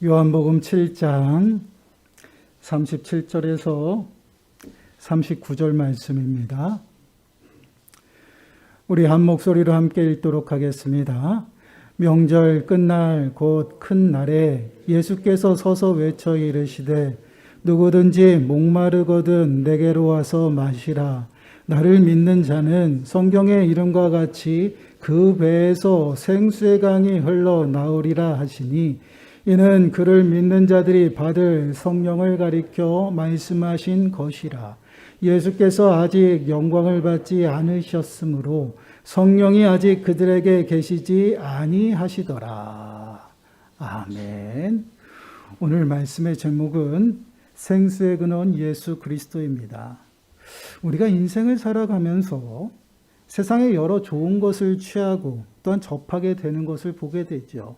요한복음 7장 37절에서 39절 말씀입니다. 우리 한 목소리로 함께 읽도록 하겠습니다. 명절 끝날 곧 큰 날에 예수께서 서서 외쳐 이르시되 누구든지 목마르거든 내게로 와서 마시라. 나를 믿는 자는 성경의 이름과 같이 그 배에서 생수의 강이 흘러나오리라 하시니 이는 그를 믿는 자들이 받을 성령을 가리켜 말씀하신 것이라. 예수께서 아직 영광을 받지 않으셨으므로 성령이 아직 그들에게 계시지 아니하시더라. 아멘. 오늘 말씀의 제목은 생수의 근원 예수 그리스도입니다. 우리가 인생을 살아가면서 세상에 여러 좋은 것을 취하고 또한 접하게 되는 것을 보게 되죠.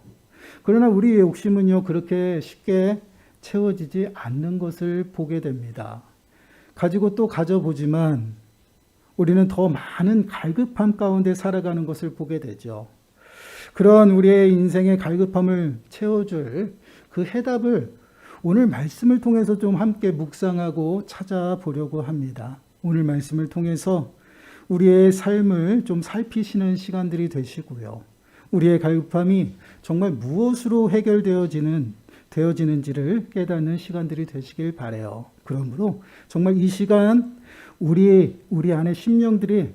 그러나 우리의 욕심은요, 그렇게 쉽게 채워지지 않는 것을 보게 됩니다. 가지고 또 가져보지만 우리는 더 많은 갈급함 가운데 살아가는 것을 보게 되죠. 그런 우리의 인생의 갈급함을 채워줄 그 해답을 오늘 말씀을 통해서 좀 함께 묵상하고 찾아보려고 합니다. 오늘 말씀을 통해서 우리의 삶을 좀 살피시는 시간들이 되시고요. 우리의 갈급함이 정말 무엇으로 되어지는지를 깨닫는 시간들이 되시길 바라요. 그러므로 정말 이 시간 우리 안에 심령들이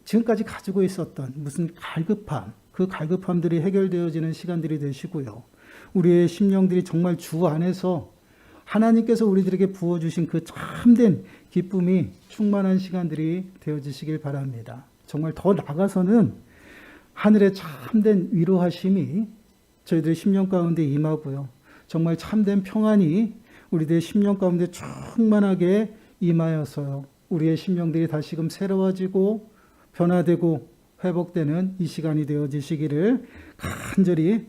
지금까지 가지고 있었던 무슨 갈급함, 그 갈급함들이 해결되어지는 시간들이 되시고요. 우리의 심령들이 정말 주 안에서 하나님께서 우리들에게 부어주신 그 참된 기쁨이 충만한 시간들이 되어지시길 바랍니다. 정말 더 나아가서는 하늘의 참된 위로하심이 저희들의 심령 가운데 임하고요. 정말 참된 평안이 우리들의 심령 가운데 충만하게 임하여서요. 우리의 심령들이 다시금 새로워지고 변화되고 회복되는 이 시간이 되어지시기를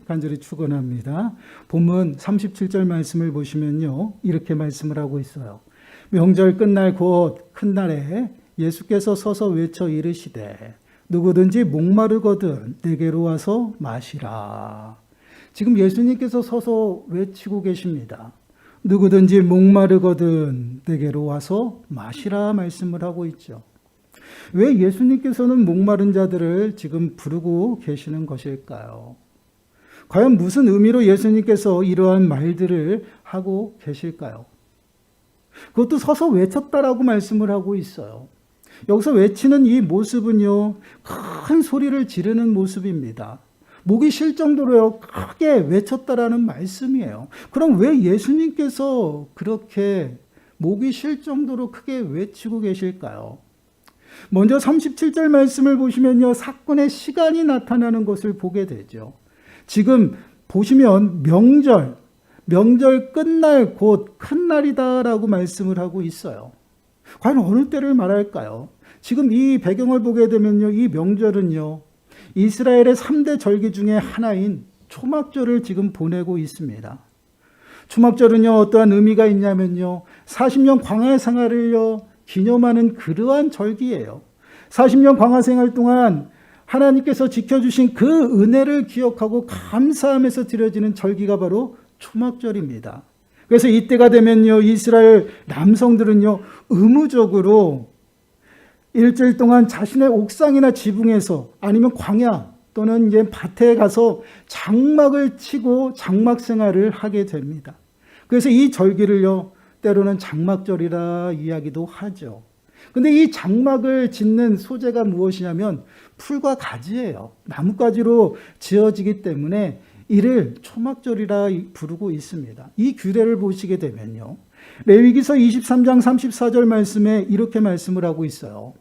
간절히 축원합니다. 본문 37절 말씀을 보시면요. 이렇게 말씀을 하고 있어요. 명절 끝날 곧 큰 날에 예수께서 서서 외쳐 이르시되 누구든지 목마르거든 내게로 와서 마시라. 지금 예수님께서 서서 외치고 계십니다. 누구든지 목마르거든 내게로 와서 마시라 말씀을 하고 있죠. 왜 예수님께서는 목마른 자들을 지금 부르고 계시는 것일까요? 과연 무슨 의미로 예수님께서 이러한 말들을 하고 계실까요? 그것도 서서 외쳤다라고 말씀을 하고 있어요. 여기서 외치는 이 모습은요, 큰 소리를 지르는 모습입니다. 목이 쉴 정도로 크게 외쳤다라는 말씀이에요. 그럼 왜 예수님께서 그렇게 목이 쉴 정도로 크게 외치고 계실까요? 먼저 37절 말씀을 보시면요, 사건의 시간이 나타나는 것을 보게 되죠. 지금 보시면 명절 끝날 곧 큰 날이다라고 말씀을 하고 있어요. 과연 어느 때를 말할까요? 지금 이 배경을 보게 되면요, 이 명절은요, 이스라엘의 3대 절기 중에 하나인 초막절을 지금 보내고 있습니다. 초막절은요, 어떠한 의미가 있냐면요, 40년 광야 생활을요, 기념하는 그러한 절기예요. 40년 광야 생활 동안 하나님께서 지켜주신 그 은혜를 기억하고 감사하면서 드려지는 절기가 바로 초막절입니다. 그래서 이때가 되면요, 이스라엘 남성들은요, 의무적으로 일주일 동안 자신의 옥상이나 지붕에서 아니면 광야 또는 이제 밭에 가서 장막을 치고 장막 생활을 하게 됩니다. 그래서 이 절기를요, 때로는 장막절이라 이야기도 하죠. 근데 이 장막을 짓는 소재가 무엇이냐면 풀과 가지예요. 나뭇가지로 지어지기 때문에 이를 초막절이라 부르고 있습니다. 이 규례를 보시게 되면요, 레위기서 23장 34절 말씀에 이렇게 말씀을 하고 있어요.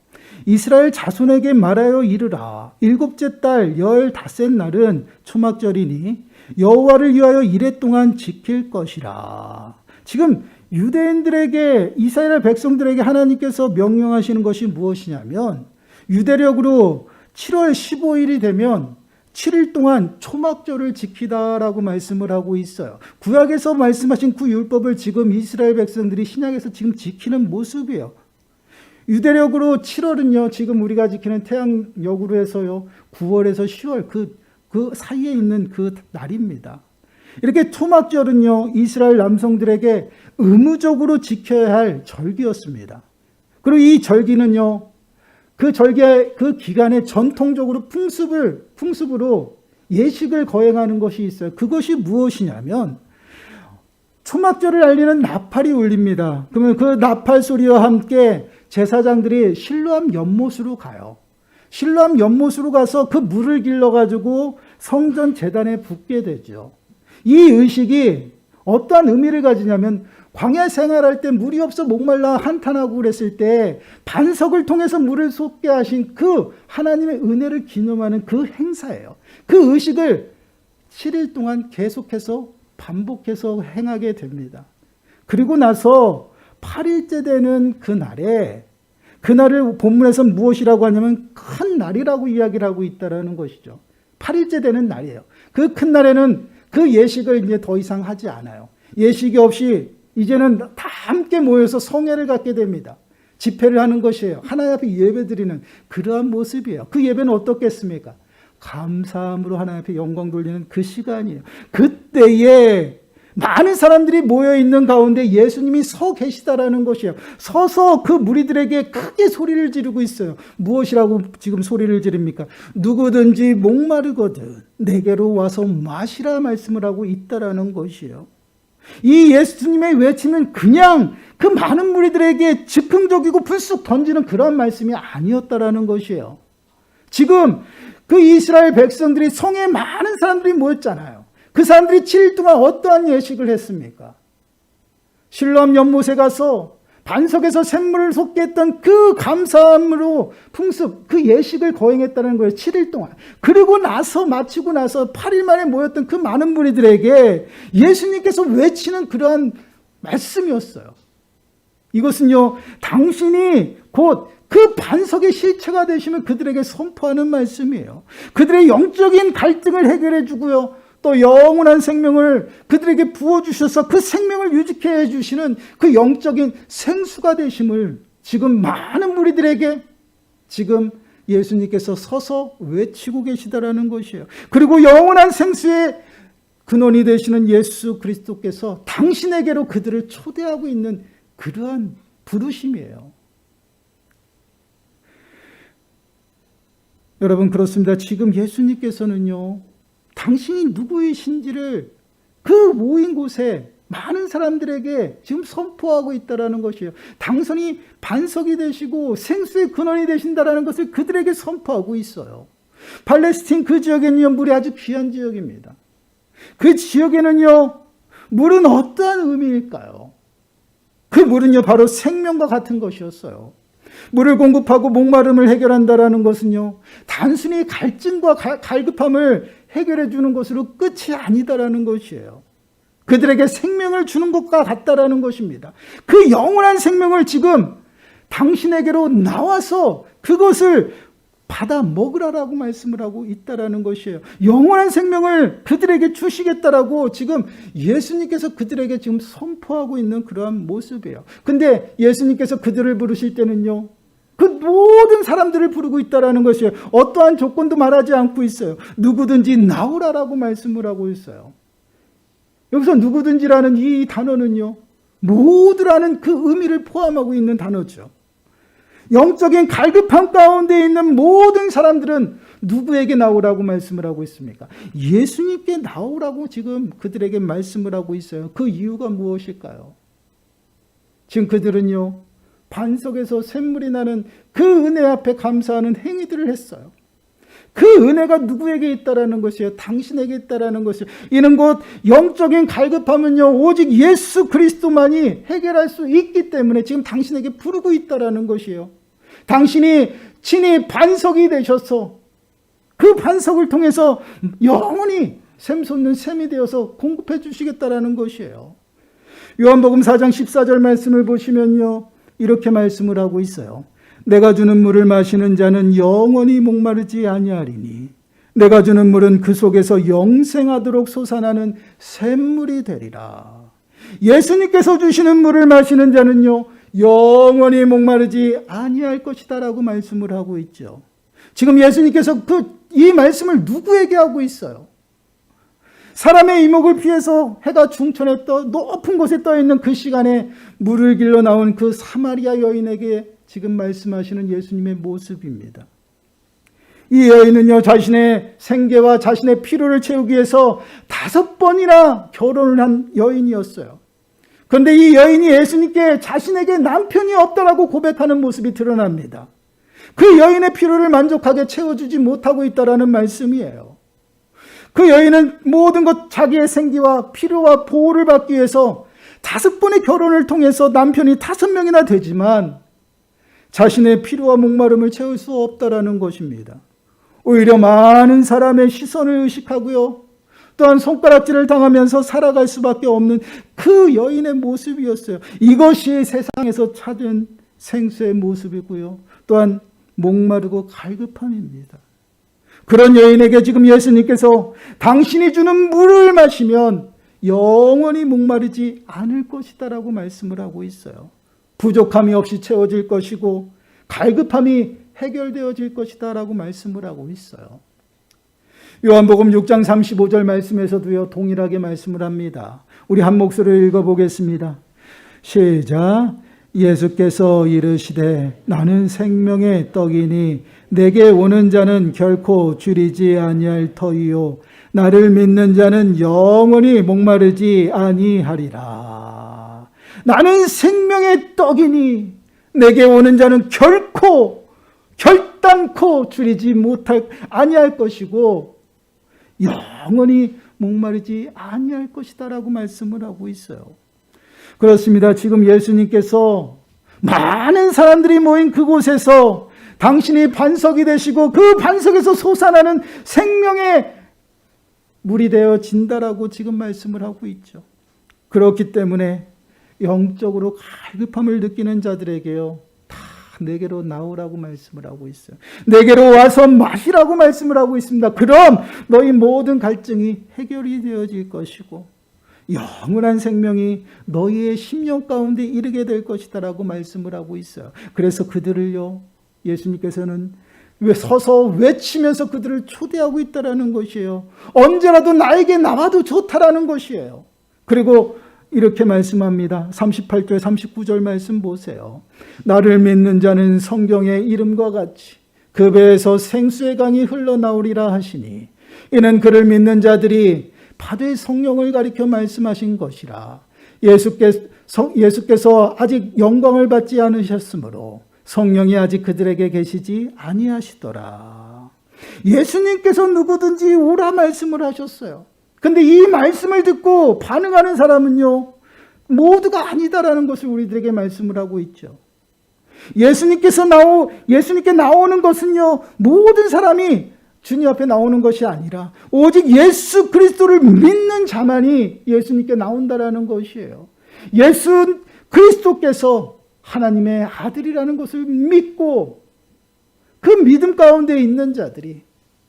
이스라엘 자손에게 말하여 이르라. 7째 달 15째 날은 초막절이니 여호와를 위하여 이레 동안 지킬 것이라. 지금 유대인들에게, 이스라엘 백성들에게 하나님께서 명령하시는 것이 무엇이냐면, 유대력으로 7월 15일이 되면 7일 동안 초막절을 지키다라고 말씀을 하고 있어요. 구약에서 말씀하신 그 율법을 지금 이스라엘 백성들이 신약에서 지금 지키는 모습이에요. 유대력으로 7월은요, 지금 우리가 지키는 태양력으로 해서요, 9월에서 10월 그 사이에 있는 그 날입니다. 이렇게 초막절은요, 이스라엘 남성들에게 의무적으로 지켜야 할 절기였습니다. 그리고 이 절기는요, 그 절기의 그 기간에 전통적으로 풍습으로 예식을 거행하는 것이 있어요. 그것이 무엇이냐면 초막절을 알리는 나팔이 울립니다. 그러면 그 나팔 소리와 함께 제사장들이 실로암 연못으로 가요. 실로암 연못으로 가서 그 물을 길러가지고 성전 제단에 붓게 되죠. 이 의식이 어떠한 의미를 가지냐면 광야 생활할 때 물이 없어 목말라 한탄하고 그랬을 때 반석을 통해서 물을 쏟게 하신 그 하나님의 은혜를 기념하는 그 행사예요. 그 의식을 7일 동안 계속해서 반복해서 행하게 됩니다. 그리고 나서 8일째 되는 그날을 본문에서 무엇이라고 하냐면 큰 날이라고 이야기를 하고 있다는 것이죠. 8일째 되는 날이에요. 그 큰 날에는 그 예식을 이제 더 이상 하지 않아요. 예식이 없이 이제는 다 함께 모여서 성회를 갖게 됩니다. 집회를 하는 것이에요. 하나님 앞에 예배드리는 그러한 모습이에요. 그 예배는 어떻겠습니까? 감사함으로 하나님 앞에 영광 돌리는 그 시간이에요. 그때에 많은 사람들이 모여있는 가운데 예수님이 서 계시다라는 것이에요. 서서 그 무리들에게 크게 소리를 지르고 있어요. 무엇이라고 지금 소리를 지릅니까? 누구든지 목마르거든 내게로 와서 마시라 말씀을 하고 있다라는 것이에요. 이 예수님의 외침은 그냥 그 많은 무리들에게 즉흥적이고 불쑥 던지는 그런 말씀이 아니었다라는 것이에요. 지금 그 이스라엘 백성들이 성에 많은 사람들이 모였잖아요. 그 사람들이 7일 동안 어떠한 예식을 했습니까? 실로암 연못에 가서 반석에서 샘물을 솟게 했던 그 감사함으로 풍습, 그 예식을 거행했다는 거예요. 7일 동안. 그리고 나서 마치고 나서 8일 만에 모였던 그 많은 무리들에게 예수님께서 외치는 그러한 말씀이었어요. 이것은요, 당신이 곧 그 반석의 실체가 되시면 그들에게 선포하는 말씀이에요. 그들의 영적인 갈등을 해결해 주고요. 또 영원한 생명을 그들에게 부어주셔서 그 생명을 유지케 해주시는 그 영적인 생수가 되심을 지금 많은 무리들에게 지금 예수님께서 서서 외치고 계시다라는 것이에요. 그리고 영원한 생수의 근원이 되시는 예수 그리스도께서 당신에게로 그들을 초대하고 있는 그러한 부르심이에요. 여러분, 그렇습니다. 지금 예수님께서는요, 당신이 누구이신지를 그 모인 곳에 많은 사람들에게 지금 선포하고 있다는 것이에요. 당신이 반석이 되시고 생수의 근원이 되신다는 것을 그들에게 선포하고 있어요. 팔레스틴 그 지역에는요, 물이 아주 귀한 지역입니다. 그 지역에는요, 물은 어떠한 의미일까요? 그 물은요, 바로 생명과 같은 것이었어요. 물을 공급하고 목마름을 해결한다는 것은요, 단순히 갈증과 갈급함을 해결해 주는 것으로 끝이 아니다라는 것이에요. 그들에게 생명을 주는 것과 같다라는 것입니다. 그 영원한 생명을 지금 당신에게로 나와서 그것을 받아 먹으라라고 말씀을 하고 있다라는 것이에요. 영원한 생명을 그들에게 주시겠다라고 지금 예수님께서 그들에게 지금 선포하고 있는 그러한 모습이에요. 근데 예수님께서 그들을 부르실 때는요, 그 모든 사람들을 부르고 있다라는 것이에요. 어떠한 조건도 말하지 않고 있어요. 누구든지 나오라라고 말씀을 하고 있어요. 여기서 누구든지라는 이 단어는요, 모두라는 그 의미를 포함하고 있는 단어죠. 영적인 갈급함 가운데 있는 모든 사람들은 누구에게 나오라고 말씀을 하고 있습니까? 예수님께 나오라고 지금 그들에게 말씀을 하고 있어요. 그 이유가 무엇일까요? 지금 그들은요, 반석에서 샘물이 나는 그 은혜 앞에 감사하는 행위들을 했어요. 그 은혜가 누구에게 있다라는 것이에요? 당신에게 있다라는 것이에요. 이는 곧 영적인 갈급함은요, 오직 예수 그리스도만이 해결할 수 있기 때문에 지금 당신에게 부르고 있다라는 것이에요. 당신이 친히 반석이 되셔서 그 반석을 통해서 영원히 샘솟는 샘이 되어서 공급해 주시겠다라는 것이에요. 요한복음 4장 14절 말씀을 보시면요, 이렇게 말씀을 하고 있어요. 내가 주는 물을 마시는 자는 영원히 목마르지 아니하리니 내가 주는 물은 그 속에서 영생하도록 솟아나는 샘물이 되리라. 예수님께서 주시는 물을 마시는 자는요, 영원히 목마르지 아니할 것이다 라고 말씀을 하고 있죠. 지금 예수님께서 이 말씀을 누구에게 하고 있어요? 사람의 이목을 피해서 해가 중천에 높은 곳에 떠 있는 그 시간에 물을 길러 나온 그 사마리아 여인에게 지금 말씀하시는 예수님의 모습입니다. 이 여인은요, 자신의 생계와 자신의 필요를 채우기 위해서 5번이나 결혼을 한 여인이었어요. 그런데 이 여인이 예수님께 자신에게 남편이 없다라고 고백하는 모습이 드러납니다. 그 여인의 필요를 만족하게 채워주지 못하고 있다라는 말씀이에요. 그 여인은 모든 것 자기의 생기와 필요와 보호를 받기 위해서 5번의 결혼을 통해서 남편이 5명이나 되지만 자신의 필요와 목마름을 채울 수 없다라는 것입니다. 오히려 많은 사람의 시선을 의식하고요, 또한 손가락질을 당하면서 살아갈 수밖에 없는 그 여인의 모습이었어요. 이것이 세상에서 찾은 생수의 모습이고요, 또한 목마르고 갈급함입니다. 그런 여인에게 지금 예수님께서 당신이 주는 물을 마시면 영원히 목마르지 않을 것이다 라고 말씀을 하고 있어요. 부족함이 없이 채워질 것이고 갈급함이 해결되어질 것이다 라고 말씀을 하고 있어요. 요한복음 6장 35절 말씀에서도요, 동일하게 말씀을 합니다. 우리 한 목소리를 읽어보겠습니다. 시작. 예수께서 이르시되 나는 생명의 떡이니 내게 오는 자는 결코 줄이지 아니할 터이요 나를 믿는 자는 영원히 목마르지 아니하리라. 나는 생명의 떡이니 내게 오는 자는 결단코 줄이지 아니할 것이고 영원히 목마르지 아니할 것이다 라고 말씀을 하고 있어요. 그렇습니다. 지금 예수님께서 많은 사람들이 모인 그곳에서 당신이 반석이 되시고 그 반석에서 솟아나는 생명의 물이 되어진다라고 지금 말씀을 하고 있죠. 그렇기 때문에 영적으로 갈급함을 느끼는 자들에게요, 다 내게로 나오라고 말씀을 하고 있어요. 내게로 와서 마시라고 말씀을 하고 있습니다. 그럼 너희 모든 갈증이 해결이 되어질 것이고 영원한 생명이 너희의 심령 가운데 이르게 될 것이다 라고 말씀을 하고 있어요. 그래서 그들을요, 예수님께서는 서서 외치면서 그들을 초대하고 있다라는 것이에요. 언제라도 나에게 나와도 좋다라는 것이에요. 그리고 이렇게 말씀합니다. 38절 39절 말씀 보세요. 나를 믿는 자는 성경의 이름과 같이 그 배에서 생수의 강이 흘러나오리라 하시니 이는 그를 믿는 자들이 받을 성령을 가리켜 말씀하신 것이라. 예수께서 아직 영광을 받지 않으셨으므로 성령이 아직 그들에게 계시지 아니하시더라. 예수님께서 누구든지 오라 말씀을 하셨어요. 근데 이 말씀을 듣고 반응하는 사람은요, 모두가 아니다라는 것을 우리들에게 말씀을 하고 있죠. 예수님께 나오는 것은요, 모든 사람이 주님 앞에 나오는 것이 아니라 오직 예수 그리스도를 믿는 자만이 예수님께 나온다라는 것이에요. 예수 그리스도께서 하나님의 아들이라는 것을 믿고 그 믿음 가운데 있는 자들이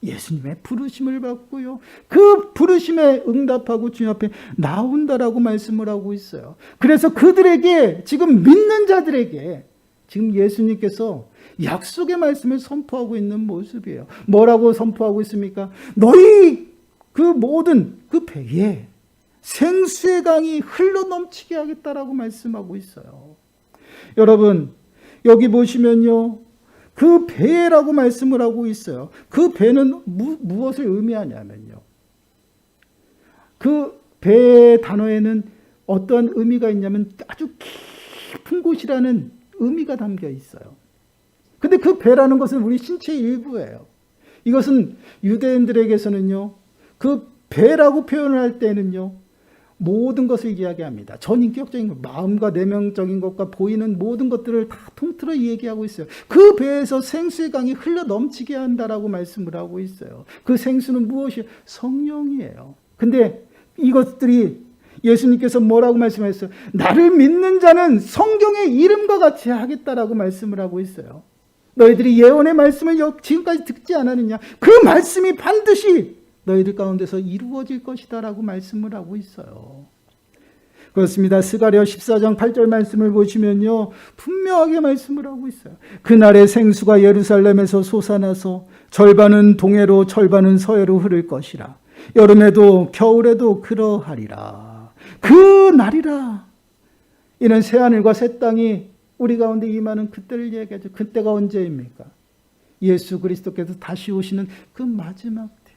예수님의 부르심을 받고요, 그 부르심에 응답하고 주님 앞에 나온다라고 말씀을 하고 있어요. 그래서 그들에게, 지금 믿는 자들에게 지금 예수님께서 약속의 말씀을 선포하고 있는 모습이에요. 뭐라고 선포하고 있습니까? 너희 그 모든 그 배에 생수의 강이 흘러넘치게 하겠다라고 말씀하고 있어요. 여러분, 여기 보시면요, 그 배라고 말씀을 하고 있어요. 그 배는 무엇을 의미하냐면요, 그 배의 단어에는 어떤 의미가 있냐면 아주 깊은 곳이라는 의미가 담겨 있어요. 근데 그 배라는 것은 우리 신체의 일부예요. 이것은 유대인들에게서는요, 그 배라고 표현을 할 때는요, 모든 것을 이야기합니다. 전인격적인 것, 마음과 내면적인 것과 보이는 모든 것들을 다 통틀어 얘기하고 있어요. 그 배에서 생수의 강이 흘러 넘치게 한다라고 말씀을 하고 있어요. 그 생수는 무엇이에요? 성령이에요. 근데 이것들이 예수님께서 뭐라고 말씀하셨어요? 나를 믿는 자는 성경의 이름과 같이 하겠다라고 말씀을 하고 있어요. 너희들이 예언의 말씀을 지금까지 듣지 않았느냐? 그 말씀이 반드시 너희들 가운데서 이루어질 것이다 라고 말씀을 하고 있어요. 그렇습니다. 스가랴 14장 8절 말씀을 보시면요, 분명하게 말씀을 하고 있어요. 그날의 생수가 예루살렘에서 솟아나서 절반은 동해로 절반은 서해로 흐를 것이라. 여름에도 겨울에도 그러하리라. 그 날이라. 이는 새하늘과 새 땅이 우리 가운데 임하는 그때를 얘기하죠. 그때가 언제입니까? 예수 그리스도께서 다시 오시는 그 마지막 때.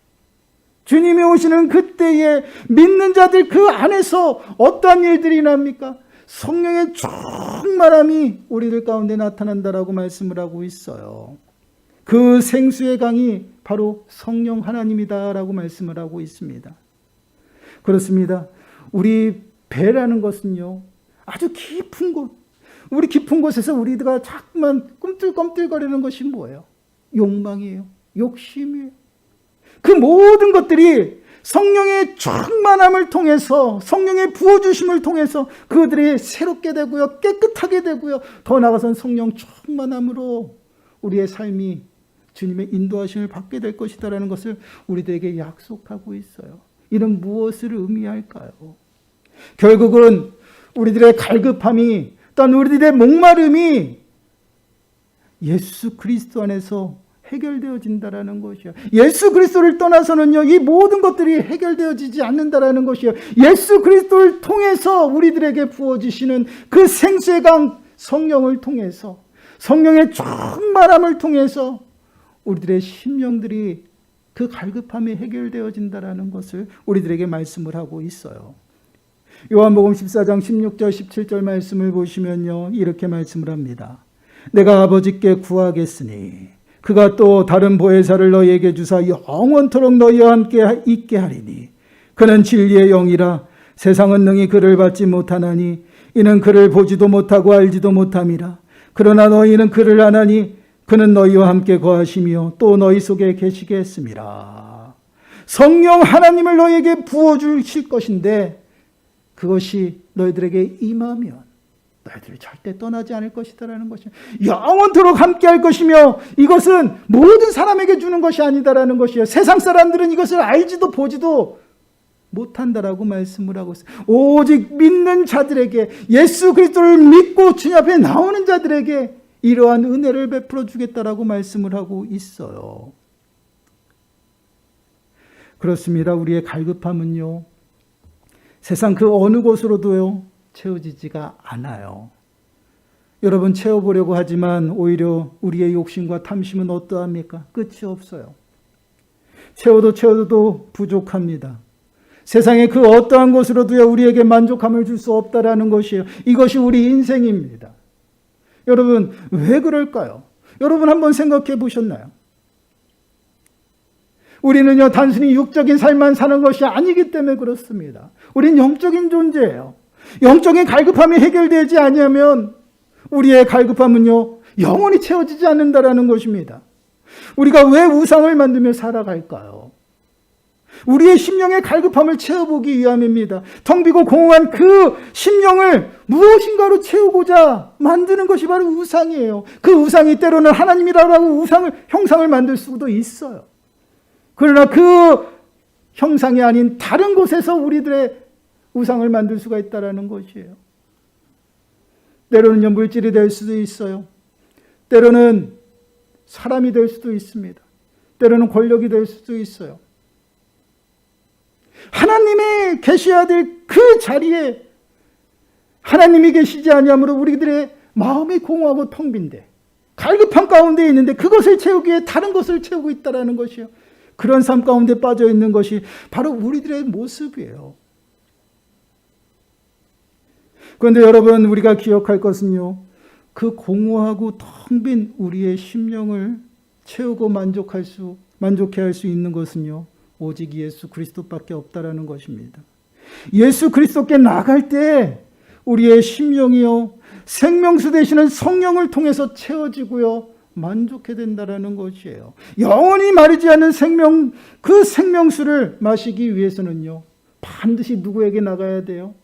주님이 오시는 그때에 믿는 자들 그 안에서 어떠한 일들이 납니까? 성령의 충만함이 우리들 가운데 나타난다라고 말씀을 하고 있어요. 그 생수의 강이 바로 성령 하나님이다라고 말씀을 하고 있습니다. 그렇습니다. 우리 배라는 것은요, 아주 깊은 곳, 우리 깊은 곳에서 우리가 자꾸만 꿈틀꿈틀거리는 것이 뭐예요? 욕망이에요. 욕심이에요. 그 모든 것들이 성령의 충만함을 통해서, 성령의 부어주심을 통해서 그들이 새롭게 되고요, 깨끗하게 되고요, 더 나아가서는 성령 충만함으로 우리의 삶이 주님의 인도하심을 받게 될 것이다라는 것을 우리들에게 약속하고 있어요. 이는 무엇을 의미할까요? 결국은 우리들의 갈급함이, 또한 우리들의 목마름이 예수 그리스도 안에서 해결되어진다라는 것이요. 예수 그리스도를 떠나서는요, 이 모든 것들이 해결되어지지 않는다라는 것이요. 예수 그리스도를 통해서 우리들에게 부어지시는 그 생수의 강 성령을 통해서, 성령의 충만함을 통해서 우리들의 심령들이 그 갈급함이 해결되어진다라는 것을 우리들에게 말씀을 하고 있어요. 요한복음 14장 16절 17절 말씀을 보시면요, 이렇게 말씀을 합니다. 내가 아버지께 구하겠으니 그가 또 다른 보혜사를 너희에게 주사 영원토록 너희와 함께 있게 하리니 그는 진리의 영이라. 세상은 능히 그를 받지 못하나니 이는 그를 보지도 못하고 알지도 못함이라. 그러나 너희는 그를 아나니 그는 너희와 함께 거하시며 또 너희 속에 계시게 했음이라. 성령 하나님을 너희에게 부어주실 것인데 그것이 너희들에게 임하면 너희들이 절대 떠나지 않을 것이다라는 것이요. 영원토록 함께할 것이며 이것은 모든 사람에게 주는 것이 아니다라는 것이요. 세상 사람들은 이것을 알지도 보지도 못한다라고 말씀을 하고 있어요. 오직 믿는 자들에게, 예수 그리스도를 믿고 주님 앞에 나오는 자들에게 이러한 은혜를 베풀어 주겠다라고 말씀을 하고 있어요. 그렇습니다. 우리의 갈급함은요, 세상 그 어느 곳으로도요 채워지지가 않아요. 여러분, 채워보려고 하지만 오히려 우리의 욕심과 탐심은 어떠합니까? 끝이 없어요. 채워도 부족합니다. 세상의 그 어떠한 것으로도요 우리에게 만족함을 줄 수 없다라는 것이에요. 이것이 우리 인생입니다. 여러분, 왜 그럴까요? 여러분 한번 생각해 보셨나요? 우리는요 단순히 육적인 삶만 사는 것이 아니기 때문에 그렇습니다. 우린 영적인 존재예요. 영적인 갈급함이 해결되지 않으면 우리의 갈급함은요 영원히 채워지지 않는다라는 것입니다. 우리가 왜 우상을 만들며 살아갈까요? 우리의 심령의 갈급함을 채워보기 위함입니다. 텅 비고 공허한 그 심령을 무엇인가로 채우고자 만드는 것이 바로 우상이에요. 그 우상이 때로는 하나님이라고 형상을 만들 수도 있어요. 그러나 그 형상이 아닌 다른 곳에서 우리들의 우상을 만들 수가 있다는 것이에요. 때로는 물질이 될 수도 있어요. 때로는 사람이 될 수도 있습니다. 때로는 권력이 될 수도 있어요. 하나님이 계셔야 될 그 자리에 하나님이 계시지 아니하므로 우리들의 마음이 공허하고 텅 빈데 갈급한 가운데 있는데 그것을 채우기 위해 다른 것을 채우고 있다는 것이요. 그런 삶 가운데 빠져 있는 것이 바로 우리들의 모습이에요. 그런데 여러분, 우리가 기억할 것은요, 그 공허하고 텅 빈 우리의 심령을 채우고 만족해 할 수 있는 것은요, 오직 예수 그리스도밖에 없다라는 것입니다. 예수 그리스도께 나갈 때 우리의 심령이요 생명수 되시는 성령을 통해서 채워지고요 만족해 된다라는 것이에요. 영원히 마르지 않는 생명, 그 생명수를 마시기 위해서는요 반드시 누구에게 나가야 돼요?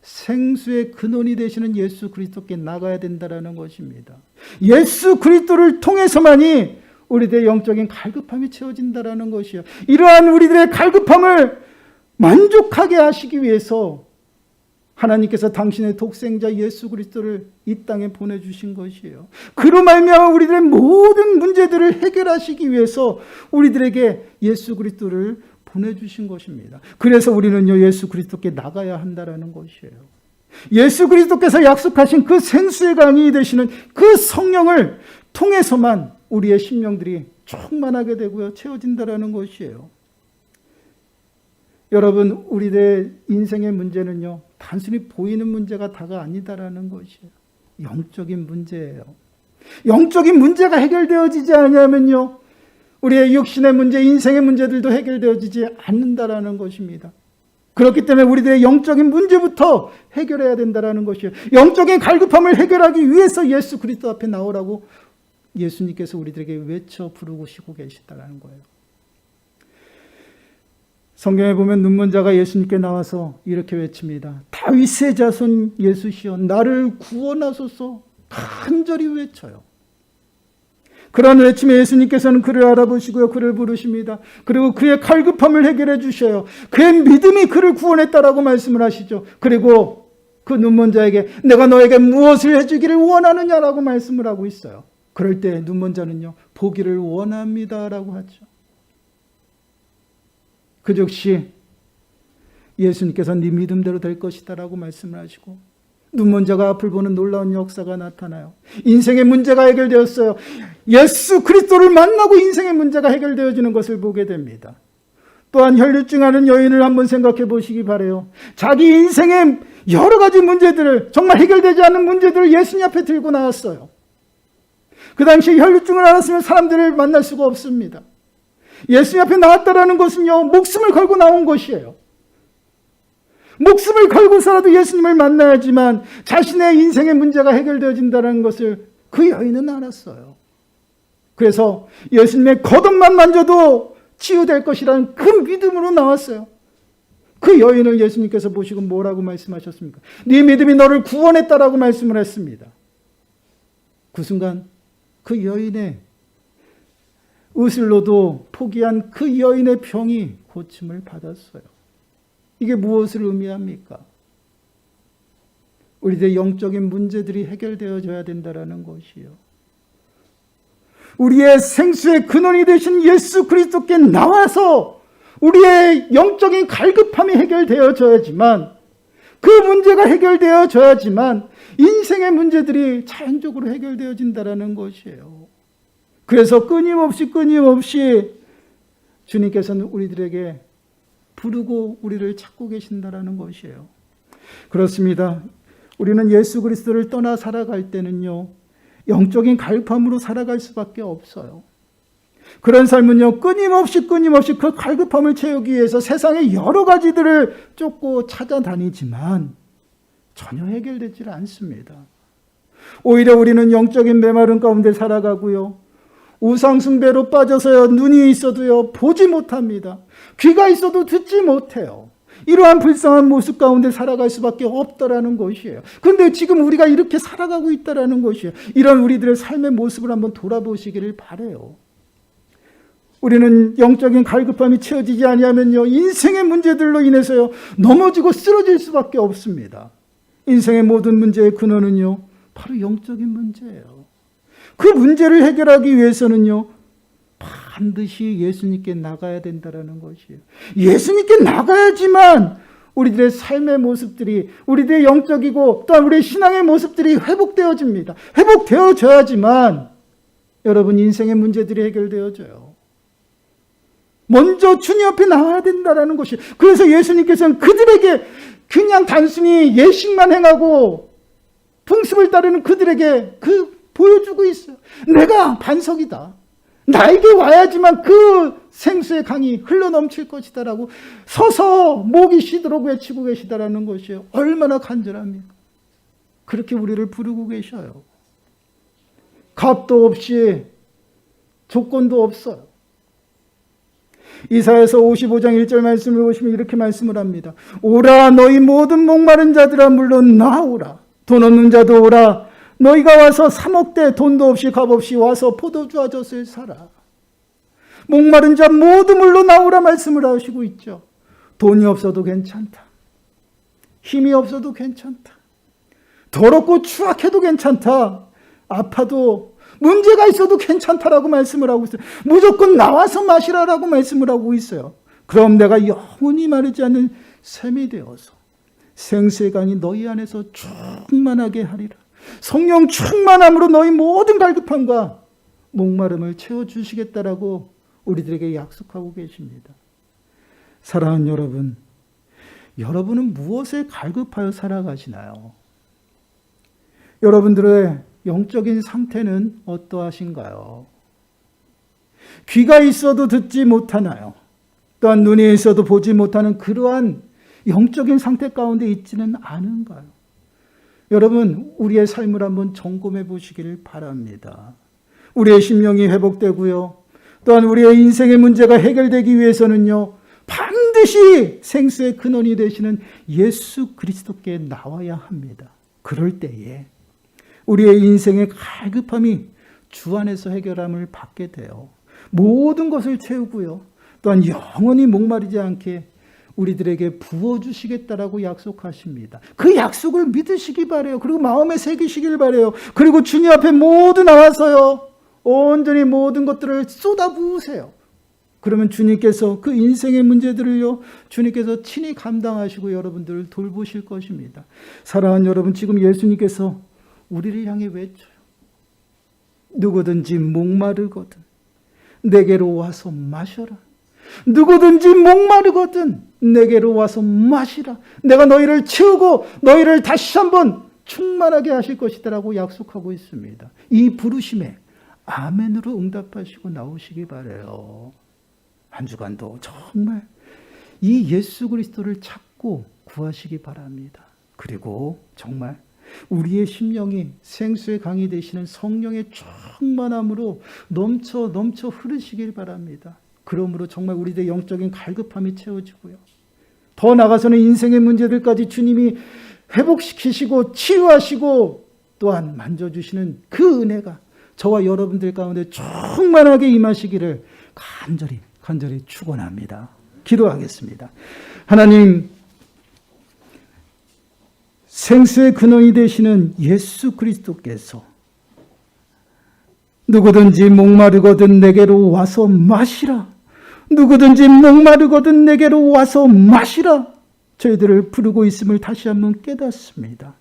생수의 근원이 되시는 예수 그리스도께 나가야 된다라는 것입니다. 예수 그리스도를 통해서만이 우리들의 영적인 갈급함이 채워진다라는 것이요. 이러한 우리들의 갈급함을 만족하게 하시기 위해서 하나님께서 당신의 독생자 예수 그리스도를 이 땅에 보내주신 것이에요. 그로 말미암아 우리들의 모든 문제들을 해결하시기 위해서 우리들에게 예수 그리스도를 보내주신 것입니다. 그래서 우리는요, 예수 그리스도께 나가야 한다라는 것이에요. 예수 그리스도께서 약속하신 그 생수의 강이 되시는 그 성령을 통해서만 우리의 심령들이 충만하게 되고요, 채워진다라는 것이에요. 여러분, 우리의 인생의 문제는요, 단순히 보이는 문제가 다가 아니다라는 것이에요. 영적인 문제예요. 영적인 문제가 해결되어지지 않으면요, 우리의 육신의 문제, 인생의 문제들도 해결되어지지 않는다라는 것입니다. 그렇기 때문에 우리들의 영적인 문제부터 해결해야 된다라는 것이에요. 영적인 갈급함을 해결하기 위해서 예수 그리스도 앞에 나오라고 예수님께서 우리들에게 외쳐 부르시고 계시다라는 거예요. 성경에 보면 눈먼 자가 예수님께 나와서 이렇게 외칩니다. 다윗의 자손 예수시여 나를 구원하소서 간절히 외쳐요. 그런 외침에 예수님께서는 그를 알아보시고요, 그를 부르십니다. 그리고 그의 갈급함을 해결해 주셔요. 그의 믿음이 그를 구원했다라고 말씀을 하시죠. 그리고 그 눈먼 자에게 내가 너에게 무엇을 해주기를 원하느냐라고 말씀을 하고 있어요. 그럴 때 눈먼 자는요, 보기를 원합니다라고 하죠. 그 즉시 예수님께서 네 믿음대로 될 것이다라고 말씀을 하시고 눈먼 자가 앞을 보는 놀라운 역사가 나타나요. 인생의 문제가 해결되었어요. 예수 그리스도를 만나고 인생의 문제가 해결되어지는 것을 보게 됩니다. 또한 혈류증하는 여인을 한번 생각해 보시기 바라요. 자기 인생의 여러 가지 문제들을, 정말 해결되지 않는 문제들을 예수님 앞에 들고 나왔어요. 그 당시 혈류증을 알았으면 사람들을 만날 수가 없습니다. 예수님 앞에 나왔다라는 것은요, 목숨을 걸고 나온 것이에요. 목숨을 걸고서라도 예수님을 만나야지만 자신의 인생의 문제가 해결되어진다는 것을 그 여인은 알았어요. 그래서 예수님의 겉옷만 만져도 치유될 것이라는 그 믿음으로 나왔어요. 그 여인을 예수님께서 보시고 뭐라고 말씀하셨습니까? 네 믿음이 너를 구원했다라고 말씀을 했습니다. 그 순간 그 여인의 의술로도 포기한 그 여인의 병이 고침을 받았어요. 이게 무엇을 의미합니까? 우리들의 영적인 문제들이 해결되어져야 된다는 것이요. 우리의 생수의 근원이 되신 예수 그리스도께 나와서 우리의 영적인 갈급함이 해결되어져야지만, 그 문제가 해결되어져야지만 인생의 문제들이 자연적으로 해결되어진다는 것이에요. 그래서 끊임없이 주님께서는 우리들에게 부르고 우리를 찾고 계신다라는 것이에요. 그렇습니다. 우리는 예수 그리스도를 떠나 살아갈 때는요, 영적인 갈급함으로 살아갈 수밖에 없어요. 그런 삶은요, 끊임없이 그 갈급함을 채우기 위해서 세상의 여러 가지들을 쫓고 찾아다니지만 전혀 해결되지 않습니다. 오히려 우리는 영적인 메마름 가운데 살아가고요, 우상숭배로 빠져서요, 눈이 있어도요 보지 못합니다. 귀가 있어도 듣지 못해요. 이러한 불쌍한 모습 가운데 살아갈 수밖에 없다라는 것이에요. 그런데 지금 우리가 이렇게 살아가고 있다라는 것이에요. 이런 우리들의 삶의 모습을 한번 돌아보시기를 바라요. 우리는 영적인 갈급함이 채워지지 아니하면요, 인생의 문제들로 인해서요 넘어지고 쓰러질 수밖에 없습니다. 인생의 모든 문제의 근원은요 바로 영적인 문제예요. 그 문제를 해결하기 위해서는요, 반드시 예수님께 나가야 된다는 것이에요. 예수님께 나가야지만 우리들의 삶의 모습들이, 우리들의 영적이고 또한 우리의 신앙의 모습들이 회복되어집니다. 회복되어져야지만 여러분 인생의 문제들이 해결되어져요. 먼저 주님 앞에 나와야 된다는 것이에요. 그래서 예수님께서는 그들에게 그냥 단순히 예식만 행하고 풍습을 따르는 그들에게 보여주고 있어요. 내가 반석이다. 나에게 와야지만 그 생수의 강이 흘러넘칠 것이다라고 서서 목이 쉬도록 외치고 계시다라는 것이에요. 얼마나 간절합니까? 그렇게 우리를 부르고 계셔요. 값도 없이 조건도 없어요. 이사야서 55장 1절 말씀을 보시면 이렇게 말씀을 합니다. 오라 너희 모든 목마른 자들아 물론 나오라. 돈 없는 자도 오라. 너희가 와서 3억대 돈도 없이 값 없이 와서 포도주와 젖을 사라. 목마른 자 모두 물로 나오라 말씀을 하시고 있죠. 돈이 없어도 괜찮다. 힘이 없어도 괜찮다. 더럽고 추악해도 괜찮다. 아파도 문제가 있어도 괜찮다라고 말씀을 하고 있어요. 무조건 나와서 마시라라고 말씀을 하고 있어요. 그럼 내가 영원히 마르지 않는 샘이 되어서 생수의 강이 너희 안에서 충만하게 하리라. 성령 충만함으로 너희 모든 갈급함과 목마름을 채워주시겠다라고 우리들에게 약속하고 계십니다. 사랑하는 여러분, 여러분은 무엇에 갈급하여 살아가시나요? 여러분들의 영적인 상태는 어떠하신가요? 귀가 있어도 듣지 못하나요? 또한 눈이 있어도 보지 못하는 그러한 영적인 상태 가운데 있지는 않은가요? 여러분, 우리의 삶을 한번 점검해 보시길 바랍니다. 우리의 심령이 회복되고요. 또한 우리의 인생의 문제가 해결되기 위해서는요, 반드시 생수의 근원이 되시는 예수 그리스도께 나와야 합니다. 그럴 때에 우리의 인생의 갈급함이 주 안에서 해결함을 받게 돼요. 모든 것을 채우고요. 또한 영원히 목마르지 않게 우리들에게 부어주시겠다라고 약속하십니다. 그 약속을 믿으시기 바래요. 그리고 마음에 새기시길 바래요. 그리고 주님 앞에 모두 나와서요, 온전히 모든 것들을 쏟아부으세요. 그러면 주님께서 그 인생의 문제들을요, 주님께서 친히 감당하시고 여러분들을 돌보실 것입니다. 사랑하는 여러분, 지금 예수님께서 우리를 향해 외쳐요. 누구든지 목마르거든 내게로 와서 마셔라. 누구든지 목마르거든 내게로 와서 마시라. 내가 너희를 채우고 너희를 다시 한번 충만하게 하실 것이다라고 약속하고 있습니다. 이 부르심에 아멘으로 응답하시고 나오시기 바라요. 한 주간도 정말 이 예수 그리스도를 찾고 구하시기 바랍니다. 그리고 정말 우리의 심령이 생수의 강이 되시는 성령의 충만함으로 넘쳐 흐르시길 바랍니다. 그러므로 정말 우리의 영적인 갈급함이 채워지고요. 더 나아가서는 인생의 문제들까지 주님이 회복시키시고 치유하시고 또한 만져주시는 그 은혜가 저와 여러분들 가운데 충만하게 임하시기를 간절히 축원합니다. 기도하겠습니다. 하나님, 생수의 근원이 되시는 예수 그리스도께서 누구든지 목마르거든 내게로 와서 마시라. 누구든지 목마르거든 내게로 와서 마시라. 저희들을 부르고 있음을 다시 한번 깨닫습니다.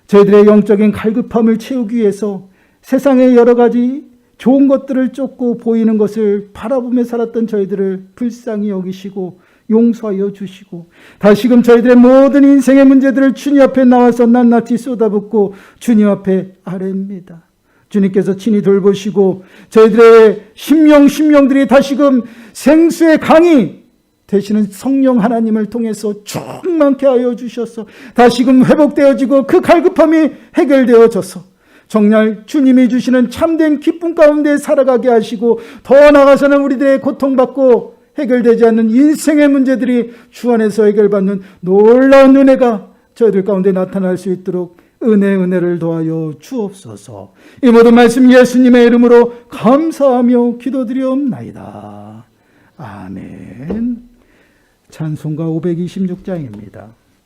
저희들의 영적인 갈급함을 채우기 위해서 세상의 여러 가지 좋은 것들을 쫓고 보이는 것을 바라보며 살았던 저희들을 불쌍히 여기시고 용서하여 주시고 다시금 저희들의 모든 인생의 문제들을 주님 앞에 나와서 낱낱이 쏟아붓고 주님 앞에 아뢰입니다. 주님께서 친히 돌보시고 저희들의 심령들이 다시금 생수의 강이 되시는 성령 하나님을 통해서 충만케 하여 주셔서 다시금 회복되어지고 그 갈급함이 해결되어져서 정말 주님이 주시는 참된 기쁨 가운데 살아가게 하시고 더 나아가서는 우리들의 고통받고 해결되지 않는 인생의 문제들이 주 안에서 해결받는 놀라운 은혜가 저희들 가운데 나타날 수 있도록 은혜를 더하여 주옵소서. 이 모든 말씀 예수님의 이름으로 감사하며 기도드리옵나이다. 아멘. 찬송가 526장입니다.